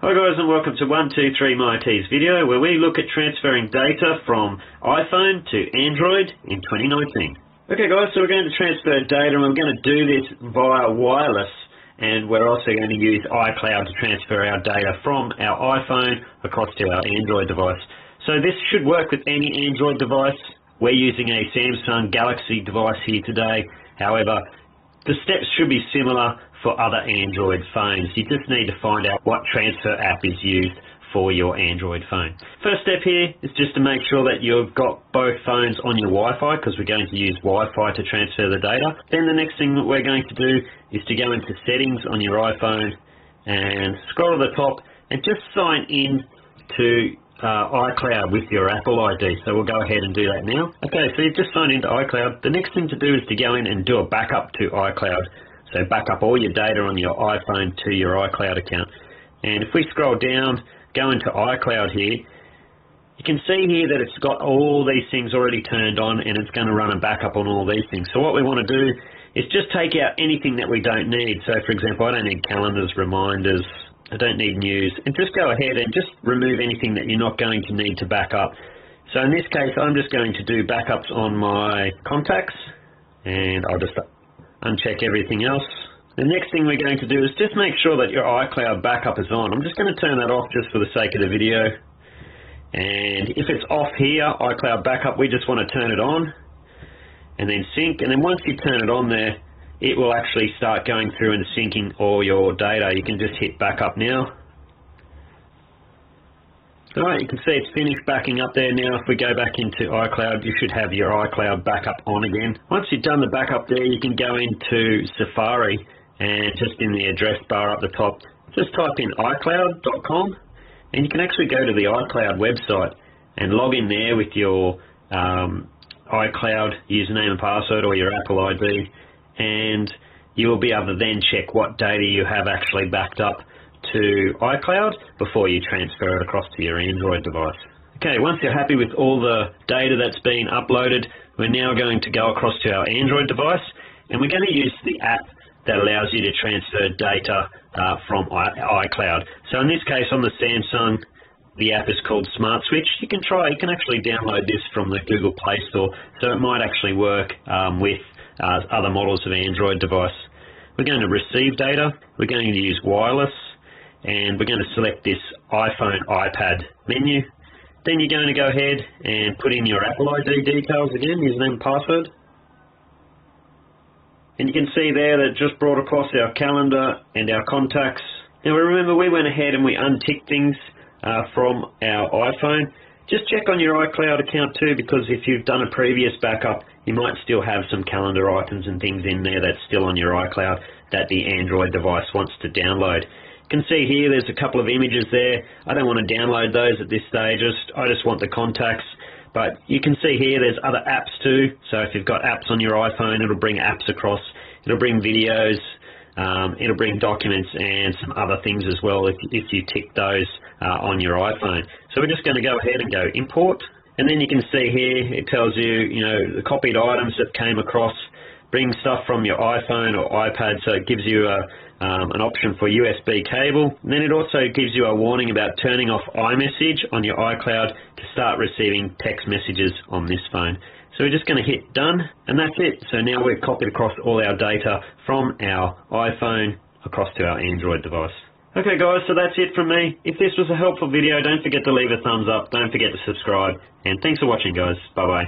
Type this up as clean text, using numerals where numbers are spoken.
Hi guys, and welcome to 123myIT's video where we look at transferring data from iPhone to Android in 2019. Okay guys, so we're going to transfer data and we're going to do this via wireless, and we're also going to use iCloud to transfer our data from our iPhone across to our Android device. So this should work with any Android device. We're using a Samsung Galaxy device here today. However, the steps should be similar for other Android phones. You just need to find out what transfer app is used for your Android phone. First step here is just to make sure that you've got both phones on your Wi-Fi, because we're going to use Wi-Fi to transfer the data. Then the next thing that we're going to do is to go into settings on your iPhone and scroll to the top and just sign in to iCloud with your Apple ID. So we'll go ahead and do that now. Okay, so you've just signed into iCloud. The next thing to do is to go in and do a backup to iCloud. So back up all your data on your iPhone to your iCloud account. And if we scroll down, go into iCloud here, you can see here that it's got all these things already turned on, and it's going to run a backup on all these things. So what we want to do is just take out anything that we don't need. So for example, I don't need calendars, reminders, I don't need news, and just go ahead and just remove anything that you're not going to need to back up. So in this case, I'm just going to do backups on my contacts, and I'll just uncheck everything else. The next thing we're going to do is just make sure that your iCloud backup is on. I'm just going to turn that off just for the sake of the video. And if it's off here, iCloud backup, we just want to turn it on and then sync. And then once you turn it on there, it will actually start going through and syncing all your data. You can just hit backup now. Alright, you can see it's finished backing up there now. If we go back into iCloud, you should have your iCloud backup on again. Once you've done the backup there, you can go into Safari and just in the address bar up the top, just type in iCloud.com, and you can actually go to the iCloud website and log in there with your iCloud username and password or your Apple ID, and you will be able to then check what data you have actually backed up to iCloud before you transfer it across to your Android device. Okay, once you're happy with all the data that's been uploaded, we're now going to go across to our Android device, and we're going to use the app that allows you to transfer data from iCloud. So in this case, on the Samsung, the app is called Smart Switch. You can actually download this from the Google Play Store, so it might actually work with other models of Android device. We're going to receive data, we're going to use wireless, and we're going to select this iPhone iPad menu. Then you're going to go ahead and put in your Apple ID details again, username and password. And you can see there that it just brought across our calendar and our contacts. Now remember, we went ahead and we unticked things from our iPhone. Just check on your iCloud account too, because if you've done a previous backup, you might still have some calendar items and things in there that's still on your iCloud that the Android device wants to download. You can see here there's a couple of images there. I don't want to download those at this stage, I just want the contacts. But you can see here there's other apps too. So if you've got apps on your iPhone, it'll bring apps across, it'll bring videos, it'll bring documents and some other things as well if you tick those on your iPhone. So we're just going to go ahead and go import, and then you can see here it tells you, the copied items that came across. Bring stuff from your iPhone or iPad, so it gives you an option for USB cable. And then it also gives you a warning about turning off iMessage on your iCloud to start receiving text messages on this phone. So we're just going to hit done, and that's it. So now we've copied across all our data from our iPhone across to our Android device. Okay guys, so that's it from me. If this was a helpful video, don't forget to leave a thumbs up, don't forget to subscribe, and thanks for watching guys. Bye bye.